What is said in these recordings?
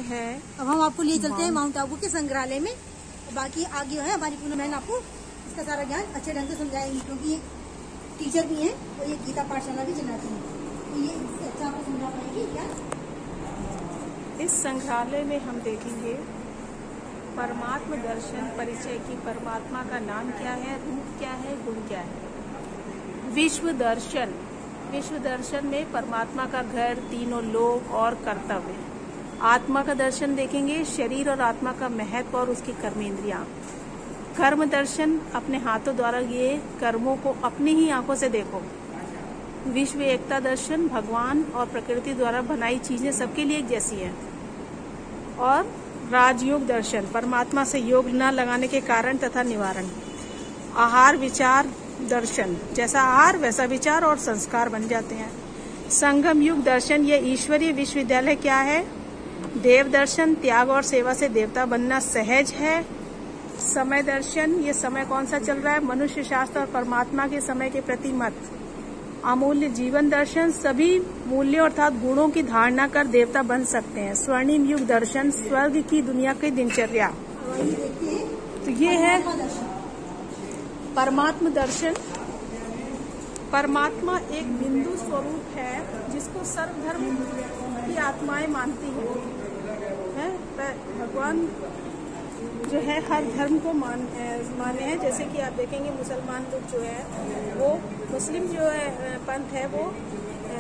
है। अब हम आपको ले चलते हैं माउंट आबू के संग्रहालय में। बाकी आगे है हमारी पूनम बहन आपको इसका सारा ज्ञान अच्छे ढंग से समझाएंगी, क्योंकि ये टीचर भी हैं और ये गीता पाठशाला भी चलाती हैं, तो ये इससे अच्छा आपको समझा पाएंगी क्या। इस संग्रहालय में हम देखेंगे परमात्मा दर्शन परिचय की, परमात्मा का नाम क्या है, रूप क्या है, गुण क्या है। विश्व दर्शन, विश्व दर्शन में परमात्मा का घर, तीनों लोक और कर्तव्य। आत्मा का दर्शन देखेंगे, शरीर और आत्मा का महत्व और उसकी कर्मेंद्रियां। कर्म दर्शन, अपने हाथों द्वारा ये कर्मों को अपनी ही आंखों से देखो। विश्व एकता दर्शन, भगवान और प्रकृति द्वारा बनाई चीजें सबके लिए एक जैसी हैं। और राजयोग दर्शन, परमात्मा से योग न लगाने के कारण तथा निवारण। आहार विचार दर्शन, जैसा आहार वैसा विचार और संस्कार बन जाते हैं। संगम युग दर्शन, ये ईश्वरीय विश्वविद्यालय क्या है। देव दर्शन, त्याग और सेवा से देवता बनना सहज है। समय दर्शन, ये समय कौन सा चल रहा है, मनुष्य शास्त्र और परमात्मा के समय के प्रति मत। अमूल्य जीवन दर्शन, सभी मूल्यों अर्थात गुणों की धारणा कर देवता बन सकते हैं। स्वर्णिम युग दर्शन, स्वर्ग की दुनिया की दिनचर्या। तो ये है परमात्मा दर्शन। परमात्मा एक बिंदु स्वरूप है जिसको सर्वधर्म की आत्माएं मानती हैं। भगवान जो है हर धर्म को माने हैं। जैसे कि आप देखेंगे मुसलमान लोग जो है वो, मुस्लिम जो है पंथ है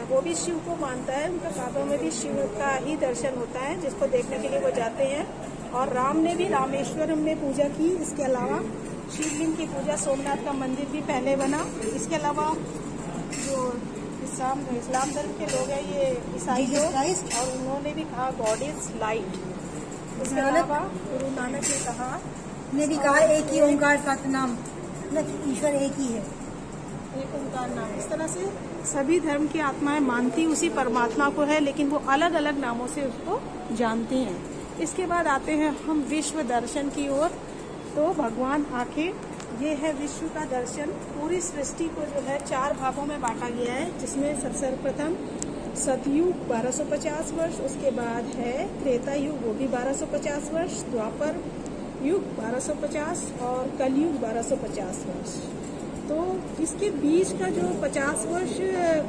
वो भी शिव को मानता है। उनका काबा में भी शिव का ही दर्शन होता है, जिसको देखने के लिए वो जाते हैं। और राम ने भी रामेश्वरम में पूजा की। इसके अलावा शिवलिंग की पूजा, सोमनाथ का मंदिर भी पहले बना। इसके अलावा जो इस्लाम धर्म के लोग हैं ये ईसाई लोग, और उन्होंने भी कहा गॉड इज लाइट। इसके अलावा गुरु नानक ने भी कहा एक ही ओंकार सतनाम, ईश्वर एक ही है, एक ओंकार नाम। इस तरह से सभी धर्म की आत्माएं मानती उसी परमात्मा को है, लेकिन वो अलग अलग नामों से उसको जानती हैं। इसके बाद आते हैं हम विश्व दर्शन की ओर। तो भगवान आके, ये है विश्व का दर्शन। पूरी सृष्टि को जो है 4 भागों में बांटा गया है, जिसमें सबसे सर्वप्रथम सतयुग 1250 वर्ष, उसके बाद है त्रेता युग, वो भी 1250 वर्ष, द्वापर युग 1250 और कलयुग 1250 वर्ष। तो इसके बीच का जो 50 वर्ष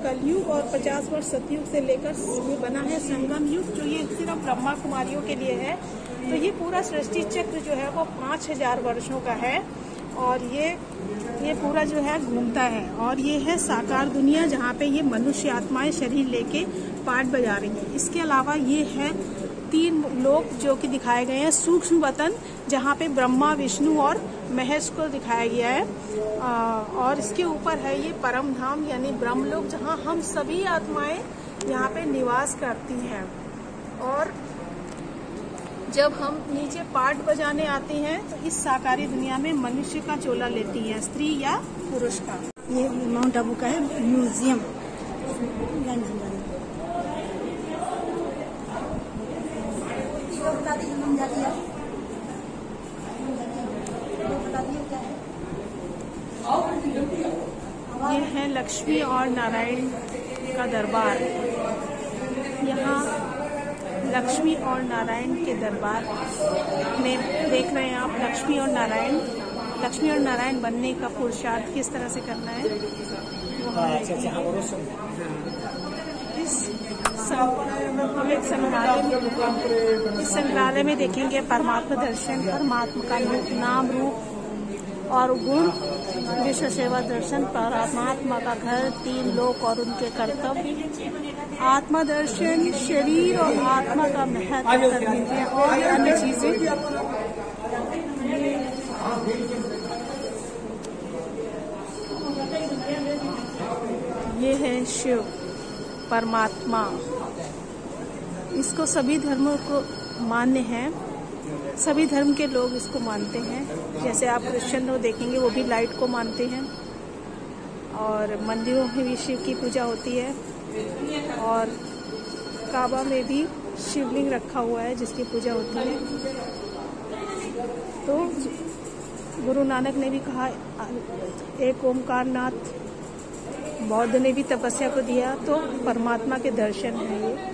कलयुग और 50 वर्ष सतयुग से लेकर ये बना है संगम युग, जो ये सिर्फ ब्रह्मा कुमारियों के लिए है। तो ये पूरा सृष्टि चक्र जो है वो 5000 वर्षों का है, और ये पूरा जो है घूमता है। और ये है साकार दुनिया, जहाँ पे ये मनुष्य आत्माएं शरीर लेके पाठ बजा रही हैं। इसके अलावा ये है 3 लोक जो कि दिखाए गए हैं। सूक्ष्म वतन, जहाँ पे ब्रह्मा, विष्णु और महेश को दिखाया गया है। और इसके ऊपर है ये परम धाम यानी ब्रह्मलोक, जहाँ हम सभी आत्माएं यहाँ पे निवास करती हैं। और जब हम नीचे पाठ बजाने आते हैं तो इस साकारी दुनिया में मनुष्य का चोला लेती हैं, स्त्री या पुरुष का। ये माउंट आबू का है म्यूजियम। ये है लक्ष्मी और नारायण का दरबार। यहाँ लक्ष्मी और नारायण के दरबार में देख रहे हैं आप लक्ष्मी और नारायण बनने का पुरुषार्थ किस तरह से करना है। हम एक संग्रहालय में देखेंगे परमात्मा दर्शन, परमात्मा का नाम, रूप और गुण। विश्व सेवा दर्शन, परमात्मा का घर, 3 लोक और उनके कर्तव्य। आत्मा दर्शन, शरीर और आत्मा का महत्व और अन्य चीजें। ये है शिव परमात्मा। इसको सभी धर्मों को मान्य है, सभी धर्म के लोग इसको मानते हैं। जैसे आप क्रिश्चियन लोग देखेंगे वो भी लाइट को मानते हैं, और मंदिरों में भी शिव की पूजा होती है, और काबा में भी शिवलिंग रखा हुआ है जिसकी पूजा होती है। तो गुरु नानक ने भी कहा एक ओमकार नाथ, बौद्ध ने भी तपस्या को दिया, तो परमात्मा के दर्शन है ये।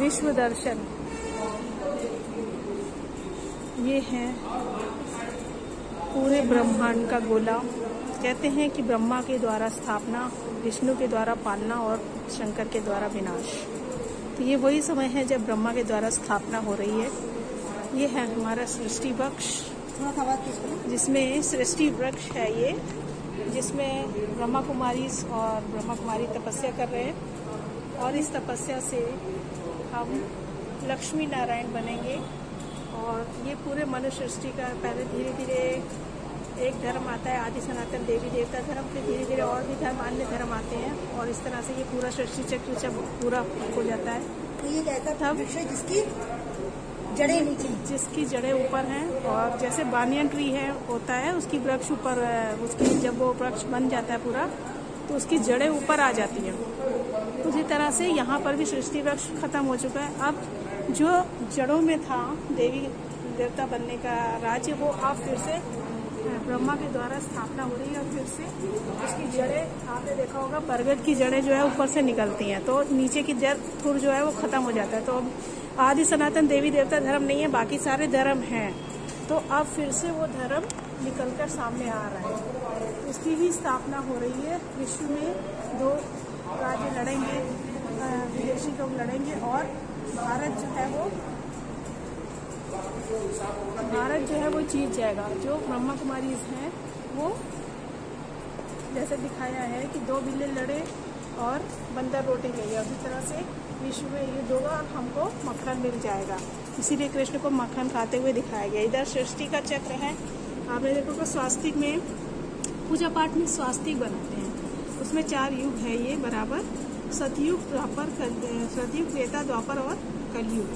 विश्व दर्शन, ये है पूरे ब्रह्मांड का गोला। कहते हैं कि ब्रह्मा के द्वारा स्थापना, विष्णु के द्वारा पालना और शंकर के द्वारा विनाश। तो ये वही समय है जब ब्रह्मा के द्वारा स्थापना हो रही है। ये है हमारा सृष्टि वृक्ष, जिसमें सृष्टि वृक्ष है ये, जिसमें ब्रह्मा कुमारी और ब्रह्मा कुमारी तपस्या कर रहे हैं और इस तपस्या से हम लक्ष्मी नारायण बनेंगे। और ये पूरे मनुष्य सृष्टि का पहले धीरे धीरे एक धर्म आता है, आदि सनातन देवी देवता धर्म, फिर धीरे धीरे और भी धर्म, अन्य धर्म आते हैं और इस तरह से ये पूरा सृष्टि चक्र जब पूरा हो जाता है तो ये ऐसा वृक्ष है जिसकी जड़ें नीचे, जिसकी जड़ें ऊपर हैं। और जैसे बानियन ट्री है होता है, उसकी वृक्ष ऊपर, उसकी जब वो वृक्ष बन जाता है पूरा तो उसकी जड़ें ऊपर आ जाती हैं। उसी तरह से यहाँ पर भी सृष्टि वृक्ष खत्म हो चुका है। अब जो जड़ों में था देवी देवता बनने का राज्य, वो अब फिर से ब्रह्मा के द्वारा स्थापना हो रही है और फिर से उसकी जड़ें, आपने देखा होगा बरगद की जड़ें जो है ऊपर से निकलती हैं, तो नीचे की जड़ थुर जो है वो खत्म हो जाता है। तो अब आदि सनातन देवी देवता धर्म नहीं है, बाकी सारे धर्म हैं। तो अब फिर से वो धर्म निकलकर सामने आ रहा है, उसकी भी स्थापना हो रही है। विश्व में 2 राज्य लड़ेंगे, विदेशी लोग लड़ेंगे और भारत जो है वो जीत जाएगा। जो ब्रह्मा कुमारी हैं वो जैसे दिखाया है कि 2 बिल्ली लड़े और बंदर रोटी गई, उसी तरह से विश्व में युद्ध होगा और हमको मक्खन मिल जाएगा। इसीलिए कृष्ण को मक्खन खाते हुए दिखाया गया। इधर सृष्टि का चक्र है, आपने देखो कि स्वास्तिक में पूजा पाठ में स्वास्तिक बनाते हैं, उसमें 4 युग है ये बराबर, सतयुग, द्वापर, सतयुग, त्रेता, द्वापर और कलयुग,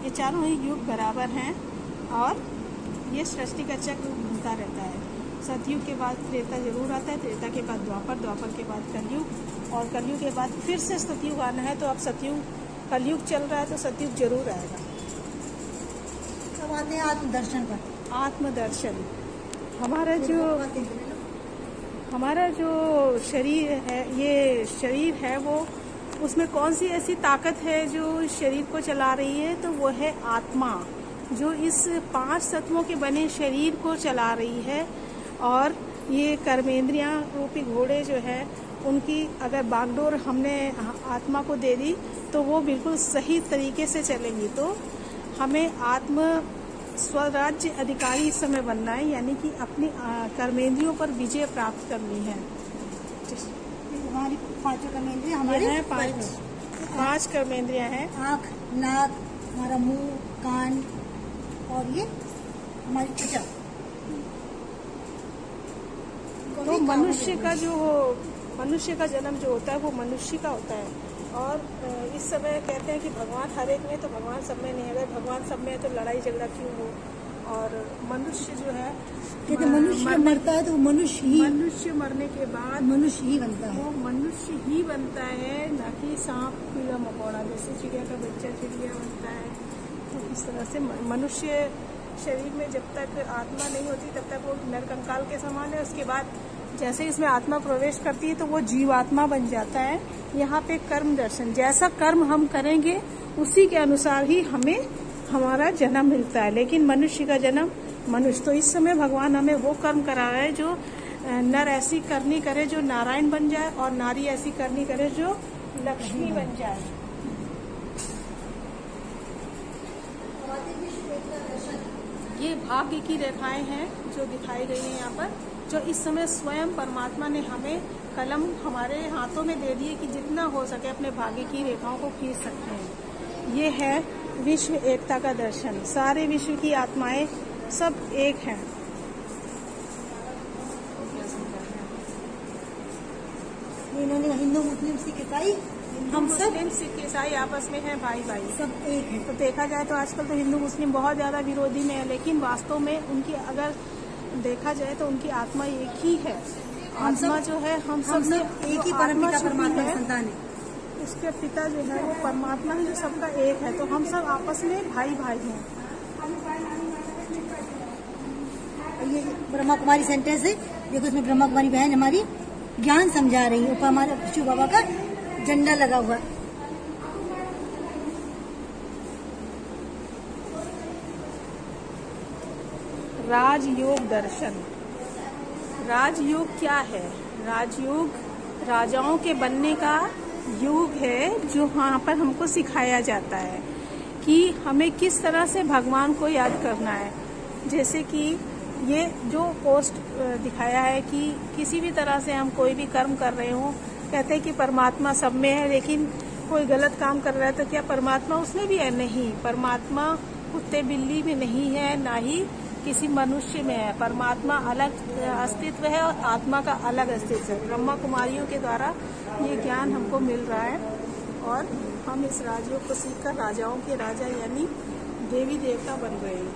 ये चारों ही युग बराबर हैं और ये सृष्टि का चक्र घूमता रहता है। सतयुग के बाद त्रेता जरूर आता है, त्रेता के बाद द्वापर, द्वापर के बाद कलयुग और कलयुग के बाद फिर से सतयुग आना है। तो अब सतयुग, कलयुग चल रहा है तो सतयुग जरूर आएगा। अब आते हैं आत्मदर्शन पर। आत्मदर्शन, हमारा जो शरीर है, ये शरीर है वो, उसमें कौन सी ऐसी ताकत है जो शरीर को चला रही है? तो वो है आत्मा, जो इस 5 तत्वों के बने शरीर को चला रही है। और ये कर्मेंद्रियां रूपी घोड़े जो है, उनकी अगर बागडोर हमने आत्मा को दे दी तो वो बिल्कुल सही तरीके से चलेंगी। तो हमें आत्म स्वराज्य अधिकारी इस समय बनना है, यानी कि अपनी कर्मेंद्रियों पर विजय प्राप्त करनी है। हमारी 5 कर्मेंद्रियां हमारे हैं, 5 कर्मेंद्रियां हैं, आँख, नाक, हमारा मुंह, कान और ये हमारी त्वचा। तो मनुष्य का जन्म जो होता है वो मनुष्य का होता है। और इस समय कहते हैं कि भगवान हर एक में, तो भगवान सब में नहीं है। अगर भगवान सब में है तो लड़ाई झगड़ा क्यों हो? और मनुष्य जो है, कहते मनुष्य मरता है तो मनुष्य मरने के बाद मनुष्य ही बनता है, वो मनुष्य ही बनता है, ना कि सांप, कीड़ा मकोड़ा। जैसे चिड़िया का बच्चा चिड़िया बनता है, तो इस तरह से मनुष्य शरीर में जब तक आत्मा नहीं होती तब तक वो नरकंकाल के समान है। उसके बाद जैसे इसमें आत्मा प्रवेश करती है तो वो जीवात्मा बन जाता है। यहाँ पे कर्म दर्शन, जैसा कर्म हम करेंगे उसी के अनुसार ही हमें हमारा जन्म मिलता है। लेकिन मनुष्य का जन्म, मनुष्य तो इस समय भगवान हमें वो कर्म करा रहा है जो नर ऐसी करनी करे जो नारायण बन जाए और नारी ऐसी करनी करे जो लक्ष्मी बन जाए। ये भाग्य की रेखाएं हैं जो दिखाई गई हैं यहाँ पर, जो इस समय स्वयं परमात्मा ने हमें कलम हमारे हाथों में दे दी है कि जितना हो सके अपने भाग्य की रेखाओं को खींच सकते हैं। ये है विश्व एकता का दर्शन, सारे विश्व की आत्माएं सब एक हैं। इन्होंने हिंदू, मुस्लिम, सिख, ईसाई, हम सब सिख ईसाई आपस में हैं, भाई भाई सब एक है। तो देखा जाए तो आजकल तो हिंदू मुस्लिम बहुत ज्यादा विरोधी में है, लेकिन वास्तव में उनकी अगर देखा जाए तो उनकी आत्मा एक ही है। आत्मा जो है हम सब एक ही परमात्मा संतान है। उसके पिता जो है वो परमात्मा है जो सबका एक है। तो हम सब आपस में भाई भाई हैं। ये ब्रह्मा कुमारी सेंटर से देखो, इसमें ब्रह्मा कुमारी बहन हमारी ज्ञान समझा रही है। ऊपर हमारे शिव बाबा का झंडा लगा हुआ है। राजयोग दर्शन। राजयोग क्या है? राजयोग राजाओं के बनने का योग है, जो वहाँ पर हमको सिखाया जाता है कि हमें किस तरह से भगवान को याद करना है। जैसे कि ये जो पोस्ट दिखाया है कि किसी भी तरह से हम कोई भी कर्म कर रहे हो, कहते हैं कि परमात्मा सब में है, लेकिन कोई गलत काम कर रहा है तो क्या परमात्मा उसमें भी है? नहीं, परमात्मा कुत्ते बिल्ली में नहीं है, ना ही किसी मनुष्य में है। परमात्मा अलग अस्तित्व है और आत्मा का अलग अस्तित्व है। ब्रह्मा कुमारियों के द्वारा ये ज्ञान हमको मिल रहा है और हम इस राजयोग को सीखकर राजाओं के राजा यानी देवी देवता बन गए हैं।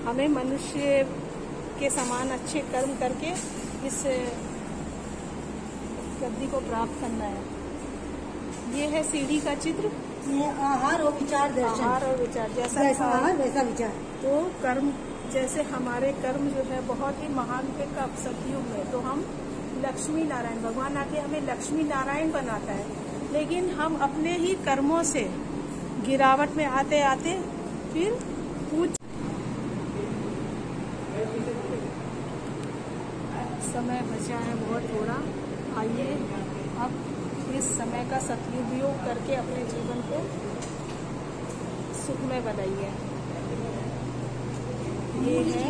हमें मनुष्य के समान अच्छे कर्म करके इस गद्दी को प्राप्त करना है। ये है सीढ़ी का चित्र। ये आहार और विचार दर्शन। आहार और विचार, जैसा आहार वैसा विचार। तो कर्म, जैसे हमारे कर्म जो है बहुत ही महान थे कब? सतयुग में। तो हम लक्ष्मी नारायण, भगवान आके हमें लक्ष्मी नारायण बनाता है, लेकिन हम अपने ही कर्मों से गिरावट में आते आते फिर समय बचा है बहुत थोड़ा। आइए अब इस समय का सदुपयोग करके अपने जीवन को सुखमय बनाइए। ये है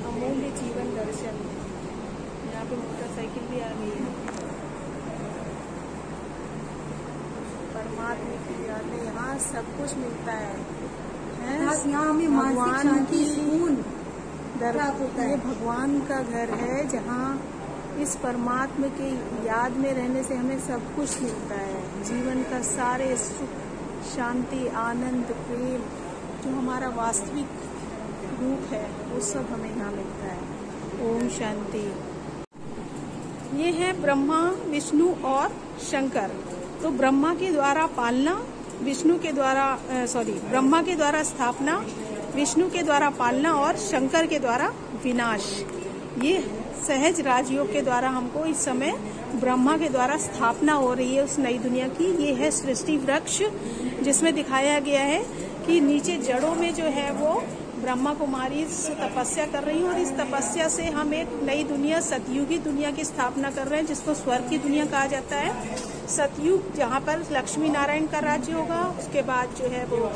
अमूल्य जीवन दर्शन। यहाँ पे मोटरसाइकिल भी आ गई है। परमात्मा की याद में यहाँ सब कुछ मिलता है। यहाँ हमें मानसिक शांति, सुकून प्राप्त होता है। ये भगवान का घर है, जहाँ इस परमात्मा की याद में रहने से हमें सब कुछ मिलता है। जीवन का सारे सुख, शांति, आनंद, प्रेम, जो हमारा वास्तविक रूप है, वो सब हमें यहाँ मिलता है। ओम शांति। ये है ब्रह्मा, विष्णु और शंकर। तो ब्रह्मा के द्वारा पालना, विष्णु के द्वारा ब्रह्मा के द्वारा स्थापना, विष्णु के द्वारा पालना और शंकर के द्वारा विनाश। ये सहज राजयोग के द्वारा हमको इस समय ब्रह्मा के द्वारा स्थापना हो रही है उस नई दुनिया की। ये है सृष्टि वृक्ष, जिसमें दिखाया गया है कि नीचे जड़ों में जो है वो ब्रह्मा कुमारी तपस्या कर रही है और इस तपस्या से हम एक नई दुनिया, सतयुगी दुनिया की स्थापना कर रहे हैं, जिसको स्वर्ग की दुनिया कहा जाता है। सतयुग जहाँ पर लक्ष्मी नारायण का राज्य होगा, उसके बाद जो है वो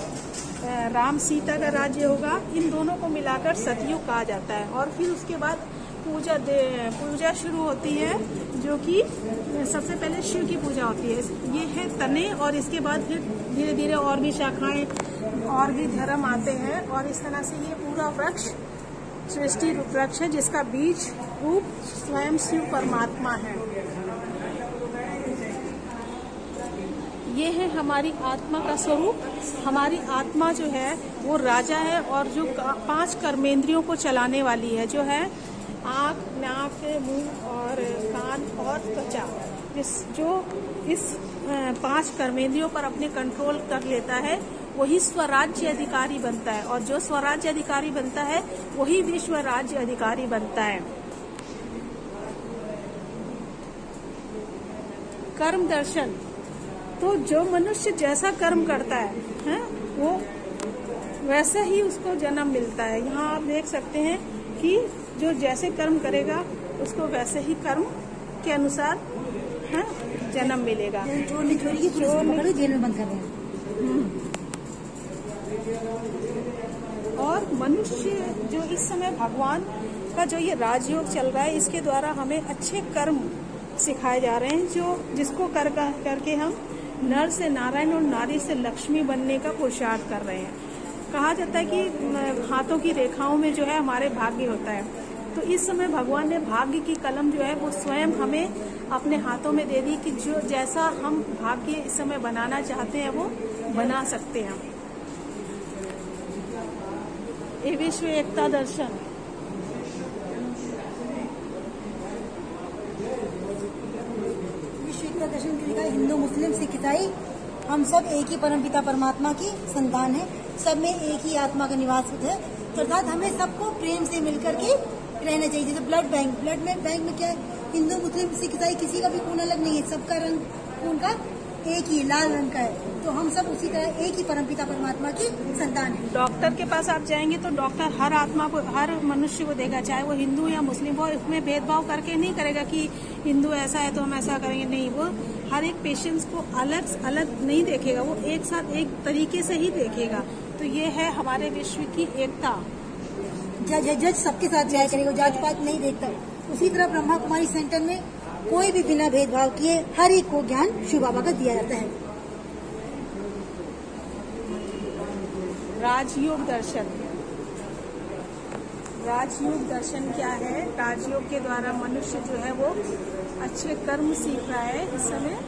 राम सीता का राज्य होगा। इन दोनों को मिलाकर सतयुग कहा जाता है। और फिर उसके बाद पूजा शुरू होती है, जो कि सबसे पहले शिव की पूजा होती है। ये है तने, और इसके बाद फिर धीरे धीरे और भी शाखाएं और भी धर्म आते हैं। और इस तरह से ये पूरा वृक्ष सृष्टि वृक्ष है, जिसका बीज रूप स्वयं शिव परमात्मा है। ये है हमारी आत्मा का स्वरूप। हमारी आत्मा जो है वो राजा है, और जो 5 कर्मेंद्रियों को चलाने वाली है, जो है आँख, नाक, मुंह और कान और त्वचा। जो इस 5 कर्मेंद्रियों पर अपने कंट्रोल कर लेता है, वही स्वराज्य अधिकारी बनता है। और जो स्वराज्य अधिकारी बनता है, वही विश्व राज्य अधिकारी बनता है। कर्म दर्शन। तो जो मनुष्य जैसा कर्म करता है, वो वैसा ही उसको जन्म मिलता है। यहाँ आप देख सकते हैं कि जो जैसे कर्म करेगा उसको वैसे ही कर्म के अनुसार जन्म मिलेगा। जेल में बंद कर रहे हैं। और मनुष्य जो इस समय भगवान का जो ये राजयोग चल रहा है, इसके द्वारा हमें अच्छे कर्म सिखाए जा रहे हैं, जिसको करके हम नर से नारायण और नारी से लक्ष्मी बनने का पुरुषार्थ कर रहे हैं। कहा जाता है कि हाथों की रेखाओं में जो है हमारे भाग्य होता है। तो इस समय भगवान ने भाग्य की कलम जो है वो स्वयं हमें अपने हाथों में दे दी कि जो जैसा हम भाग्य इस समय बनाना चाहते हैं वो बना सकते हैं। ये विश्व एकता दर्शन। विश्व एकता दर्शन की लिखा हिंदू, मुस्लिम, सिख, ईसाई, हम सब एक ही परमपिता परमात्मा की संतान है। सब में एक ही आत्मा का निवास है, अर्थात हमें सबको प्रेम से मिलकर के रहना चाहिए। जैसे ब्लड बैंक में क्या है, हिंदू, मुस्लिम, सिख, ईसाई, किसी का भी खून अलग नहीं है, सबका रंग खून का एक ही लाल रंग का है। तो हम सब उसी तरह एक ही परमपिता परमात्मा की संतान है। डॉक्टर के पास आप जाएंगे तो डॉक्टर हर आत्मा को, हर मनुष्य को देगा, चाहे वो हिंदू या मुस्लिम हो। इसमें भेदभाव करके नहीं करेगा कि हिंदू ऐसा है तो हम ऐसा करेंगे, नहीं। वो हर एक पेशेंट्स को अलग अलग नहीं देखेगा, वो एक साथ एक तरीके से ही देखेगा। तो ये है हमारे विश्व की एकता। जज सबके साथ जाया करेगा, जात पात नहीं देखता। उसी तरह ब्रह्मा कुमारी सेंटर में कोई भी बिना भेदभाव किए हर एक को ज्ञान शिव बाबा का दिया जाता है। राजयोग दर्शन। राजयोग दर्शन क्या है? राजयोग के द्वारा मनुष्य जो है वो अच्छे कर्म सीख रहा है इस समय।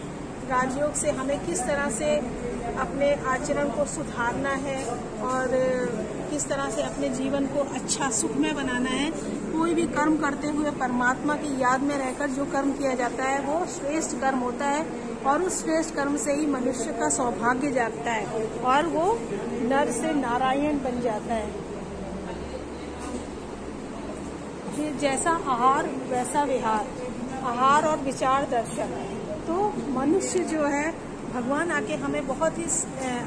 राजयोग से हमें किस तरह से अपने आचरण को सुधारना है और किस तरह से अपने जीवन को अच्छा सुखमय बनाना है। कोई भी कर्म करते हुए परमात्मा की याद में रहकर जो कर्म किया जाता है वो श्रेष्ठ कर्म होता है और उस श्रेष्ठ कर्म से ही मनुष्य का सौभाग्य जागता है और वो नर से नारायण बन जाता है। जैसा आहार वैसा विहार, आहार और विचार दर्शन। तो मनुष्य जो है भगवान आके हमें बहुत ही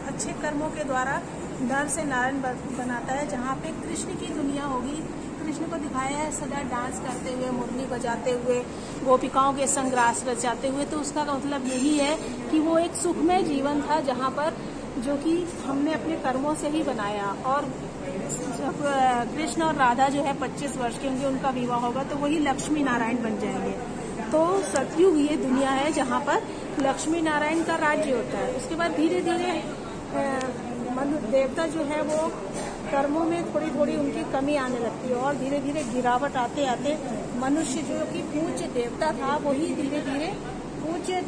अच्छे कर्मों के द्वारा नर से नारायण बनाता है। जहाँ पे कृष्ण की दुनिया होगी, कृष्ण को दिखाया है सदा डांस करते हुए, मुरली बजाते हुए, गोपिकाओं के संग रास रचाते हुए। तो उसका मतलब यही है कि वो एक सुखमय जीवन था जहाँ पर जो कि हमने अपने कर्मों से ही बनाया। और कृष्ण और राधा जो है 25 वर्ष के होंगे, उनका विवाह होगा तो वही लक्ष्मी नारायण बन जाएंगे। तो सतयुग ये दुनिया है जहाँ पर लक्ष्मी नारायण का राज्य होता है। उसके बाद धीरे धीरे देवता जो है वो कर्मों में थोड़ी थोड़ी उनकी कमी आने लगती है और धीरे धीरे गिरावट आते आते मनुष्य जो कि पूज्य देवता था वही धीरे धीरे पूज्य,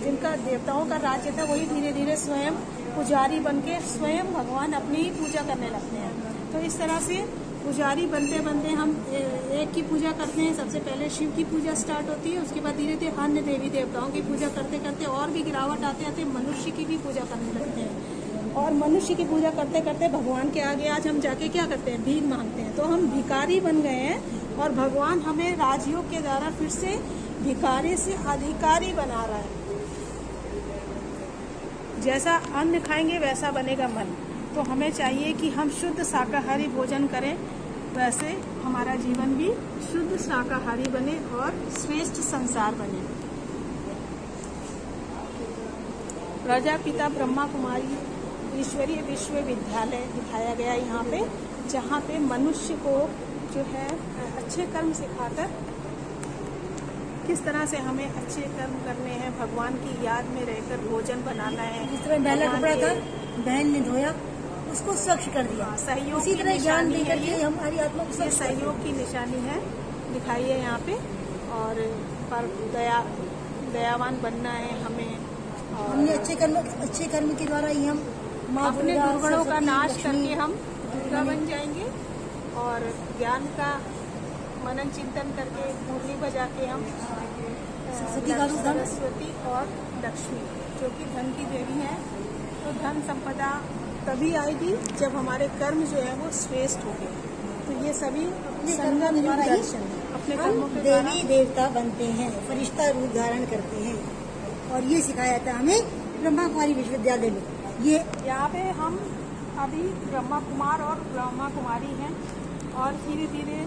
जिनका देवताओं का राज्य था वही धीरे धीरे स्वयं पुजारी बनके स्वयं भगवान अपनी ही पूजा करने लगते हैं। तो इस तरह से पुजारी बनते बनते हम एक की पूजा करते हैं। सबसे पहले शिव की पूजा स्टार्ट होती है, उसके बाद धीरे धीरे अन्य देवी देवताओं की पूजा करते करते और भी गिरावट आते आते मनुष्य की भी पूजा करने लगते हैं। और मनुष्य की पूजा करते करते भगवान के आगे आज हम जाके क्या करते हैं? भीख मांगते हैं। तो हम भिखारी बन गए हैं और भगवान हमें राजयोग के द्वारा फिर से भिखारी से अधिकारी बना रहा है। जैसा अन्न खाएंगे वैसा बनेगा मन। तो हमें चाहिए कि हम शुद्ध शाकाहारी भोजन करें, वैसे हमारा जीवन भी शुद्ध शाकाहारी बने और श्रेष्ठ संसार बने। प्रजापिता ब्रह्मा कुमारी ईश्वरीय विश्वविद्यालय दिखाया गया यहाँ पे, जहाँ पे मनुष्य को जो है अच्छे कर्म सिखाकर किस तरह से हमें अच्छे कर्म करने हैं, भगवान की याद में रहकर भोजन बनाना है। जिस तरह मैला कपड़ा था बहन ने धोया, उसको स्वच्छ कर दिया। सहयोग उसी तरह ज्ञान देकर के हमारी आत्मा को ये सहयोग की निशानी है, दिखाई है यहाँ पे। और पर दयावान बनना है हमें। और हमने अच्छे कर्म के द्वारा ही हम अपने दुर्गुणों का नाश करके हम दुर्गा बन जाएंगे और ज्ञान का मनन चिंतन करके मुरली बजा के हम सरस्वती और लक्ष्मी जो कि धन की देवी है। तो धन संपदा तभी आएगी जब हमारे कर्म जो है वो श्रेष्ठ होंगे। तो ये सभी संगम दर्शन अपने कर्मों के द्वारा देवी देवता बनते हैं, फरिश्ता रूप धारण करते हैं। और ये सिखाया जाता है हमें ब्रह्मा कुमारी विश्वविद्यालय में। ये यहाँ पे हम अभी ब्रह्मा कुमार और ब्रह्मा कुमारी हैं और धीरे धीरे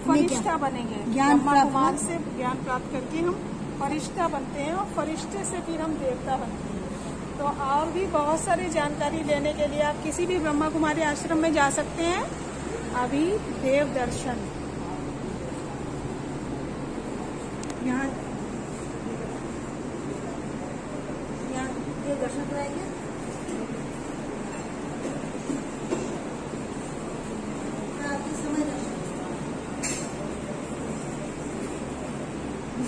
फरिश्ता बनेंगे। ब्रह्मा कुमार से ज्ञान प्राप्त करके हम फरिश्ता बनते हैं और फरिश्ते से फिर हम देवता बनते हैं। तो और भी बहुत सारी जानकारी लेने के लिए आप किसी भी ब्रह्मा कुमारी आश्रम में जा सकते हैं। अभी देव दर्शन यहाँ देव दर्शन कराएंगे।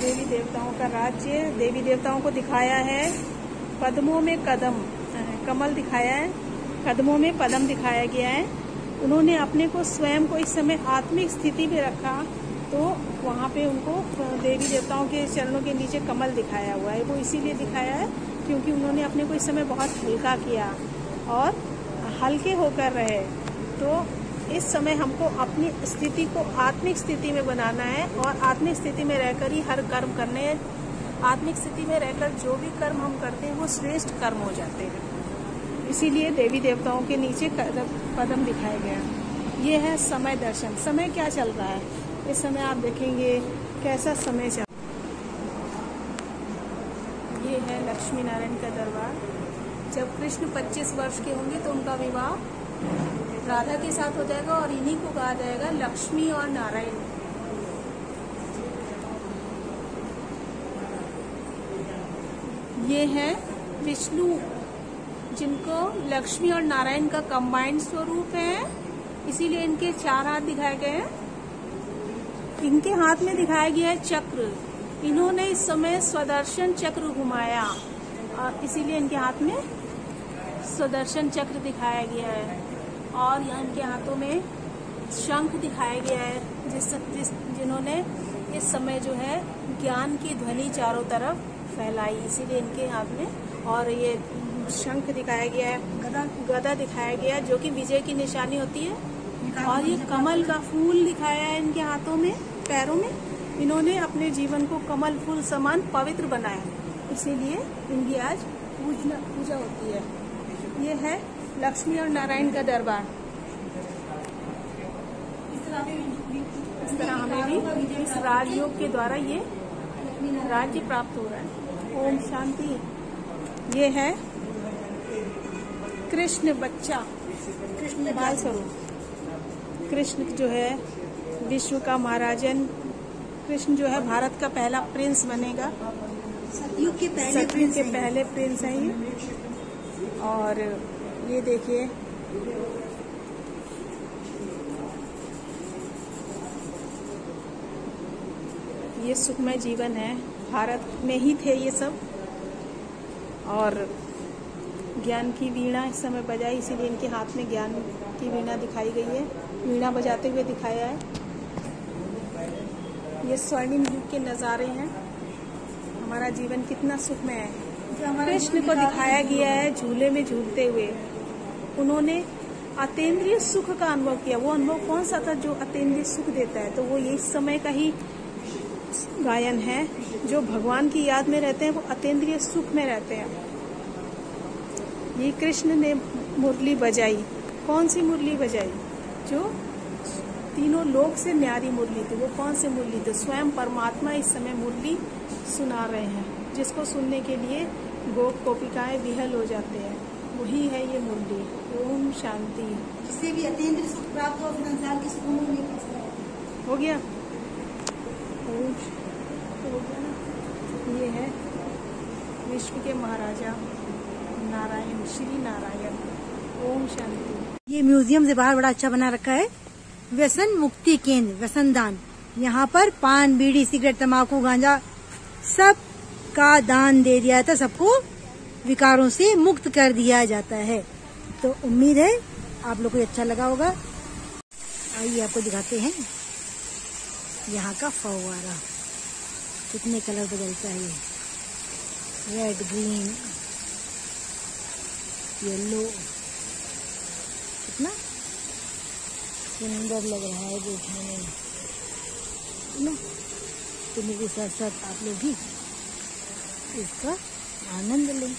देवी देवताओं का राज्य, देवी देवताओं को दिखाया है पद्मों में कदम, कमल दिखाया है, कदमों में पद्म दिखाया गया है। उन्होंने अपने को स्वयं को इस समय आत्मिक स्थिति में रखा, तो वहाँ पे उनको देवी देवताओं के चरणों के नीचे कमल दिखाया हुआ है। वो इसीलिए दिखाया है क्योंकि उन्होंने अपने को इस समय बहुत हल्का किया और हल्के होकर रहे। तो इस समय हमको अपनी स्थिति को आत्मिक स्थिति में बनाना है और आत्मिक स्थिति में रहकर ही हर कर्म करने हैं। आत्मिक स्थिति में रहकर जो भी कर्म हम करते हैं वो श्रेष्ठ कर्म हो जाते हैं। इसीलिए देवी देवताओं के नीचे कदम दिखाया गया। ये है समय दर्शन। समय क्या चल रहा है इस समय आप देखेंगे कैसा समय चल। ये है लक्ष्मी नारायण का दरबार। जब कृष्ण 25 वर्ष के होंगे तो उनका विवाह राधा के साथ हो जाएगा और इन्हीं को कहा जाएगा लक्ष्मी और नारायण। ये है विष्णु जिनको लक्ष्मी और नारायण का कंबाइंड स्वरूप है, इसीलिए इनके 4 हाथ दिखाए गए हैं। इनके हाथ में दिखाया गया है चक्र। इन्होंने इस समय स्वदर्शन चक्र घुमाया और इसीलिए इनके हाथ में स्वदर्शन चक्र दिखाया गया है। और यहाँ इनके हाथों में शंख दिखाया गया है जिन्होंने इस समय जो है ज्ञान की ध्वनि चारों तरफ फैलाई, इसीलिए इनके हाथ में। और ये शंख दिखाया गया है, गदा दिखाया गया है जो कि विजय की निशानी होती है। और ये कमल का फूल दिखाया है इनके हाथों में, पैरों में। इन्होंने अपने जीवन को कमल फूल समान पवित्र बनाया, इसीलिए इनकी आज पूजा होती है। ये है लक्ष्मी और नारायण का दरबार। इस तरह हमें भी इस राजयोग के द्वारा ये राज्य प्राप्त हो रहा है। ओम शांति। ये है कृष्ण बच्चा, कृष्ण बाल स्वरूप। कृष्ण जो है विश्व का महाराजन, कृष्ण जो है भारत का पहला प्रिंस बनेगा। सतयुग के पहले प्रिंस हैं ये। और ये देखिए ये सुखमय जीवन है। भारत में ही थे ये सब और ज्ञान की वीणा इस समय बजाई, इसीलिए इनके हाथ में ज्ञान की वीणा दिखाई गई है। वीणा बजाते हुए दिखाया है। ये स्वर्णिम युग के नज़ारे हैं। हमारा जीवन कितना सुखमय है। कृष्ण को दिखाया गया है झूले में झूलते हुए। उन्होंने अतीन्द्रिय सुख का अनुभव किया। वो अनुभव कौन सा था जो अतीन्द्रिय सुख देता है? तो वो ये इस समय का ही गायन है। जो भगवान की याद में रहते हैं वो अतीन्द्रिय सुख में रहते हैं। ये कृष्ण ने मुरली बजाई। कौन सी मुरली बजाई? जो तीनों लोक से न्यारी मुरली थी। वो कौन सी मुरली थी? स्वयं परमात्मा इस समय मुरली सुना रहे हैं, जिसको सुनने के लिए गोप गोपिकाएं विहल हो जाते हैं। वही है ये मुरली। ओम शांति। जिससे भी अतीन्द्रिय सुख प्राप्त हो, संसार के सुखों में नहीं फंसता है। हो गया? ओम तो हो गया ना। ये है विश्व के महाराजा नारायण, श्री नारायण। ओम शांति। ये म्यूजियम से बाहर बड़ा अच्छा बना रखा है। व्यसन मुक्ति केंद्र, व्यसन दान। यहाँ पर पान, बीड़ी, सिगरेट, तंबाकू, गांजा सब का दान दे दिया था। सबको विकारों से मुक्त कर दिया जाता है। तो उम्मीद है आप लोग को अच्छा लगा होगा। आइए आपको दिखाते हैं यहाँ का फव्वारा। कितने कलर बदलता है ये, रेड, ग्रीन, येलो। कितना सुंदर लग रहा है देखने में ना। तो मेरे साथ साथ आप लोग भी इसका आनंद लें।